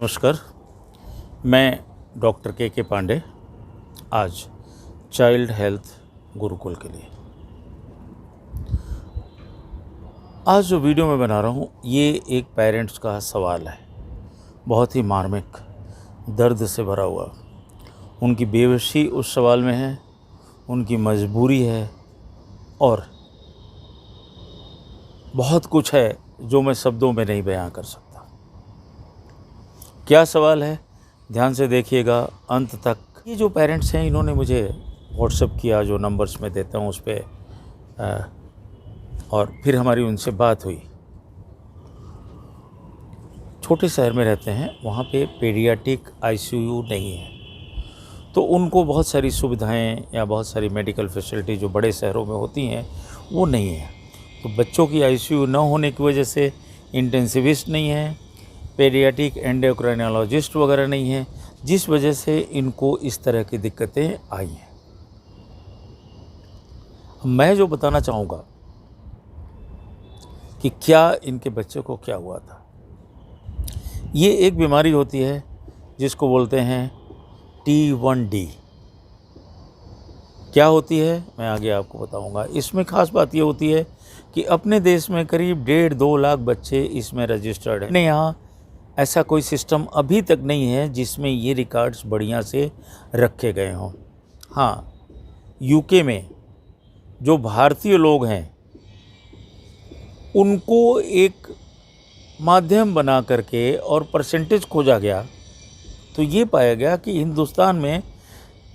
नमस्कार, मैं डॉक्टर के पांडे आज चाइल्ड हेल्थ गुरुकुल के लिए आज जो वीडियो मैं बना रहा हूँ ये एक पेरेंट्स का सवाल है। बहुत ही मार्मिक दर्द से भरा हुआ। उनकी बेबसी उस सवाल में है, उनकी मजबूरी है और बहुत कुछ है जो मैं शब्दों में नहीं बयां कर सकता। क्या सवाल है, ध्यान से देखिएगा अंत तक। ये जो पेरेंट्स हैं इन्होंने मुझे व्हाट्सएप किया, जो नंबर्स मैं देता हूँ उस पर, और फिर हमारी उनसे बात हुई। छोटे शहर में रहते हैं, वहाँ पे पीडियाट्रिक आईसीयू नहीं है, तो उनको बहुत सारी सुविधाएं या बहुत सारी मेडिकल फैसिलिटी जो बड़े शहरों में होती हैं वो नहीं है। तो बच्चों की आईसीयू न होने की वजह से इंटेंसिविस्ट नहीं है, पीडियाट्रिक एंडोक्राइनोलॉजिस्ट वगैरह नहीं है, जिस वजह से इनको इस तरह की दिक्कतें आई हैं। मैं जो बताना चाहूँगा कि क्या इनके बच्चे को क्या हुआ था। ये एक बीमारी होती है जिसको बोलते हैं T1D। क्या होती है मैं आगे आपको बताऊंगा। इसमें ख़ास बात ये होती है कि अपने देश में करीब 1.5-2 लाख बच्चे इसमें रजिस्टर्ड हैं। अपने यहाँ ऐसा कोई सिस्टम अभी तक नहीं है जिसमें ये रिकॉर्ड्स बढ़िया से रखे गए हों। हाँ, यूके में जो भारतीय लोग हैं उनको एक माध्यम बना करके और परसेंटेज खोजा गया, तो ये पाया गया कि हिंदुस्तान में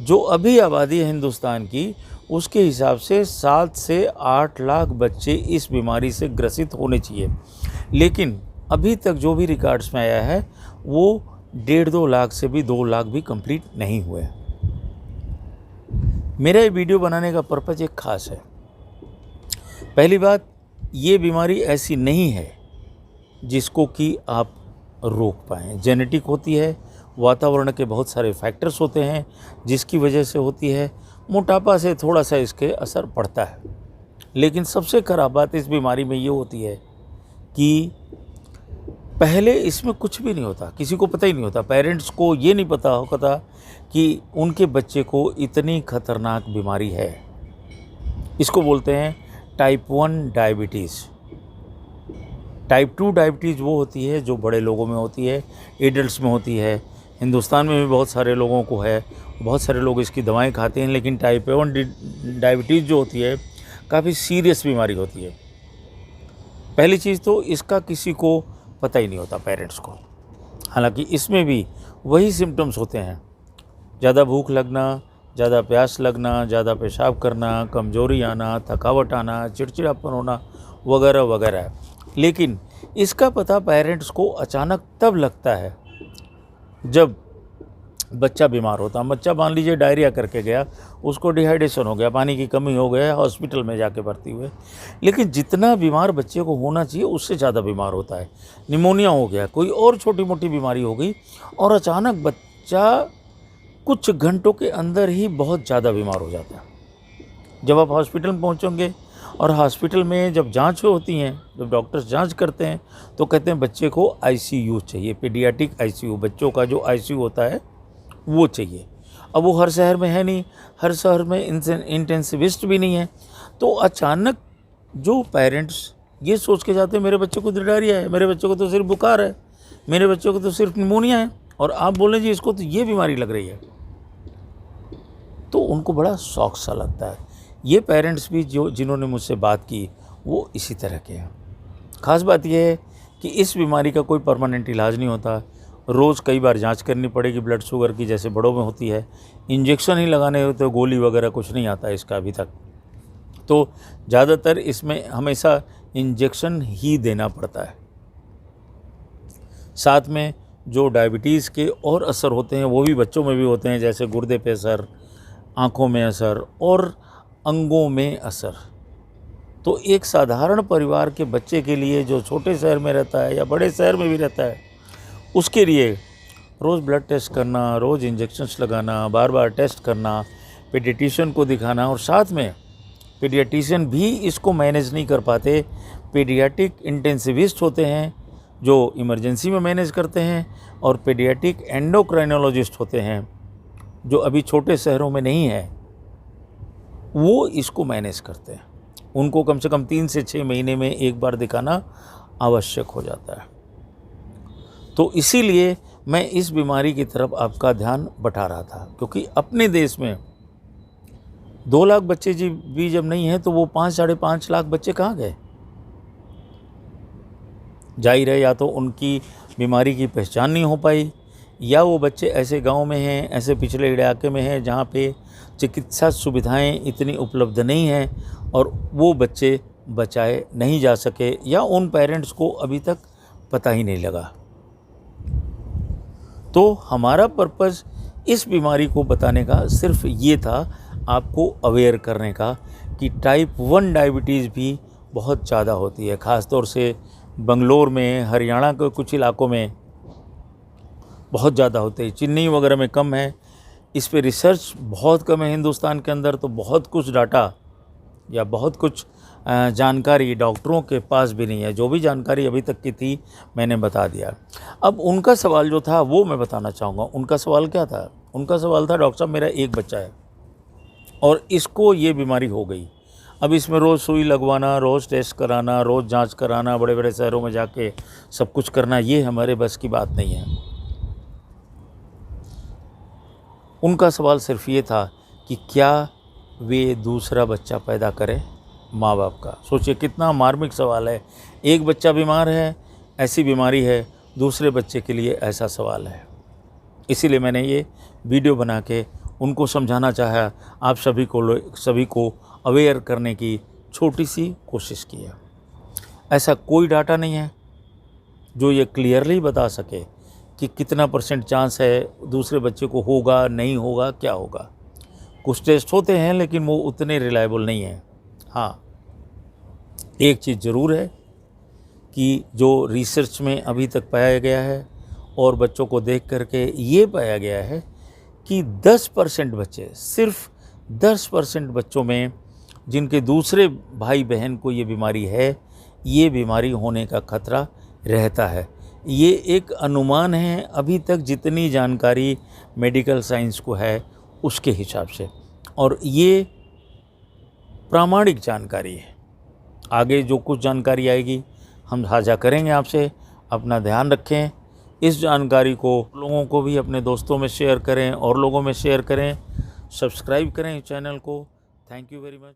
जो अभी आबादी है हिंदुस्तान की, उसके हिसाब से 7 से 8 लाख बच्चे इस बीमारी से ग्रसित होने चाहिए। लेकिन अभी तक जो भी रिकॉर्ड्स में आया है वो 1.5-2 लाख से भी 2 लाख भी कंप्लीट नहीं हुए। मेरा ये वीडियो बनाने का पर्पज़ एक ख़ास है। पहली बात, ये बीमारी ऐसी नहीं है जिसको कि आप रोक पाएँ। जेनेटिक होती है, वातावरण के बहुत सारे फैक्टर्स होते हैं जिसकी वजह से होती है। मोटापा से थोड़ा सा इसके असर पड़ता है, लेकिन सबसे खराब बात इस बीमारी में ये होती है कि पहले इसमें कुछ भी नहीं होता, किसी को पता ही नहीं होता। पेरेंट्स को ये नहीं पता होता कि उनके बच्चे को इतनी खतरनाक बीमारी है। इसको बोलते हैं टाइप 1 डायबिटीज़। टाइप 2 डायबिटीज़ वो होती है जो बड़े लोगों में होती है, एडल्ट्स में होती है। हिंदुस्तान में भी बहुत सारे लोगों को है, बहुत सारे लोग इसकी दवाएं खाते हैं। लेकिन टाइप 1 डायबिटीज़ जो होती है काफ़ी सीरियस बीमारी होती है। पहली चीज़ तो इसका किसी को पता ही नहीं होता, पेरेंट्स को। हालांकि इसमें भी वही सिम्टम्स होते हैं, ज़्यादा भूख लगना, ज़्यादा प्यास लगना, ज़्यादा पेशाब करना, कमजोरी आना, थकावट आना, चिड़चिड़ापन होना वगैरह वगैरह। लेकिन इसका पता पेरेंट्स को अचानक तब लगता है जब बच्चा बीमार होता है। बच्चा मान लीजिए डायरिया करके गया, उसको डिहाइड्रेशन हो गया, पानी की कमी हो गया, हॉस्पिटल में जाके भर्ती हुए। लेकिन जितना बीमार बच्चे को होना चाहिए उससे ज़्यादा बीमार होता है। निमोनिया हो गया, कोई और छोटी मोटी बीमारी हो गई, और अचानक बच्चा कुछ घंटों के अंदर ही बहुत ज़्यादा बीमार हो जाता है। जब आप हॉस्पिटल में पहुँचोगे और हॉस्पिटल में जब जांच होती हैं, जब डॉक्टर्स जांच करते हैं तो कहते हैं बच्चे को आईसीयू चाहिए, पीडियाट्रिक आईसीयू, बच्चों का जो आईसीयू होता है वो चाहिए। अब वो हर शहर में है नहीं, हर शहर में इंटेंसिविस्ट भी नहीं है। तो अचानक जो पेरेंट्स ये सोच के जाते हैं मेरे बच्चे को तो डायरिया है, मेरे बच्चे को तो सिर्फ बुखार है, मेरे बच्चे को तो सिर्फ निमोनिया है, और आप बोलें जी इसको तो ये बीमारी लग रही है, तो उनको बड़ा शौक सा लगता है। ये पेरेंट्स भी जिन्होंने मुझसे बात की वो इसी तरह के हैं। ख़ास बात यह है कि इस बीमारी का कोई परमानेंट इलाज नहीं होता। रोज़ कई बार जांच करनी पड़ेगी ब्लड शुगर की, जैसे बड़ों में होती है। इंजेक्शन ही लगाने होते हैं, गोली वगैरह कुछ नहीं आता इसका अभी तक। तो ज़्यादातर इसमें हमेशा इंजेक्शन ही देना पड़ता है। साथ में जो डायबिटीज़ के और असर होते हैं वो भी बच्चों में भी होते हैं, जैसे गुर्दे पे असर, आँखों में असर और अंगों में असर। तो एक साधारण परिवार के बच्चे के लिए जो छोटे शहर में रहता है या बड़े शहर में भी रहता है, उसके लिए रोज़ ब्लड टेस्ट करना, रोज़ इंजेक्शन्स लगाना, बार बार टेस्ट करना, पीडियाट्रिशियन को दिखाना, और साथ में पीडियाट्रिशियन भी इसको मैनेज नहीं कर पाते। पीडियाट्रिक इंटेंसिविस्ट होते हैं जो इमरजेंसी में मैनेज करते हैं, और पीडियाट्रिक एंडोक्राइनोलॉजिस्ट होते हैं, जो अभी छोटे शहरों में नहीं है, वो इसको मैनेज करते हैं। उनको कम से कम 3 से 6 महीने में एक बार दिखाना आवश्यक हो जाता है। तो इसीलिए मैं इस बीमारी की तरफ आपका ध्यान बटा रहा था, क्योंकि अपने देश में 2 लाख बच्चे भी जब नहीं हैं तो वो 5-5.5 लाख बच्चे कहाँ गए? जाहिर है, या तो उनकी बीमारी की पहचान नहीं हो पाई, या वो बच्चे ऐसे गांव में हैं, ऐसे पिछड़े इलाके में हैं जहाँ पे चिकित्सा सुविधाएं इतनी उपलब्ध नहीं हैं और वो बच्चे बचाए नहीं जा सके, या उन पेरेंट्स को अभी तक पता ही नहीं लगा। तो हमारा पर्पज़ इस बीमारी को बताने का सिर्फ ये था, आपको अवेयर करने का कि टाइप 1 डायबिटीज़ भी बहुत ज़्यादा होती है। ख़ास तौर से बंगलोर में, हरियाणा के कुछ इलाकों में बहुत ज़्यादा होते हैं। चेन्नई वगैरह में कम है। इस पे रिसर्च बहुत कम है हिंदुस्तान के अंदर, तो बहुत कुछ डाटा या बहुत कुछ जानकारी डॉक्टरों के पास भी नहीं है। जो भी जानकारी अभी तक की थी मैंने बता दिया। अब उनका सवाल जो था वो मैं बताना चाहूँगा। उनका सवाल क्या था? उनका सवाल था, डॉक्टर साहब मेरा एक बच्चा है और इसको ये बीमारी हो गई। अब इसमें रोज़ सुई लगवाना, रोज़ टेस्ट कराना, रोज़ जांच कराना, बड़े बड़े शहरों में जाके सब कुछ करना, ये हमारे बस की बात नहीं है। उनका सवाल सिर्फ ये था कि क्या वे दूसरा बच्चा पैदा करें माँ बाप का। सोचिए कितना मार्मिक सवाल है। एक बच्चा बीमार है, ऐसी बीमारी है, दूसरे बच्चे के लिए ऐसा सवाल है। इसीलिए मैंने ये वीडियो बना के उनको समझाना चाहा, आप सभी को अवेयर करने की छोटी सी कोशिश की है। ऐसा कोई डाटा नहीं है जो ये क्लियरली बता सके कि कितना % चांस है दूसरे बच्चे को होगा, नहीं होगा, क्या होगा। कुछ टेस्ट होते हैं लेकिन वो उतने रिलायबल नहीं हैं। हाँ, एक चीज़ ज़रूर है कि जो रिसर्च में अभी तक पाया गया है और बच्चों को देख करके ये पाया गया है कि 10% बच्चे, सिर्फ 10% बच्चों में जिनके दूसरे भाई बहन को ये बीमारी है, ये बीमारी होने का खतरा रहता है। ये एक अनुमान है अभी तक जितनी जानकारी मेडिकल साइंस को है उसके हिसाब से, और ये प्रामाणिक जानकारी है। आगे जो कुछ जानकारी आएगी हम साझा करेंगे आपसे। अपना ध्यान रखें। इस जानकारी को लोगों को भी अपने दोस्तों में शेयर करें और लोगों में शेयर करें। सब्सक्राइब करें इस चैनल को। Thank you very much.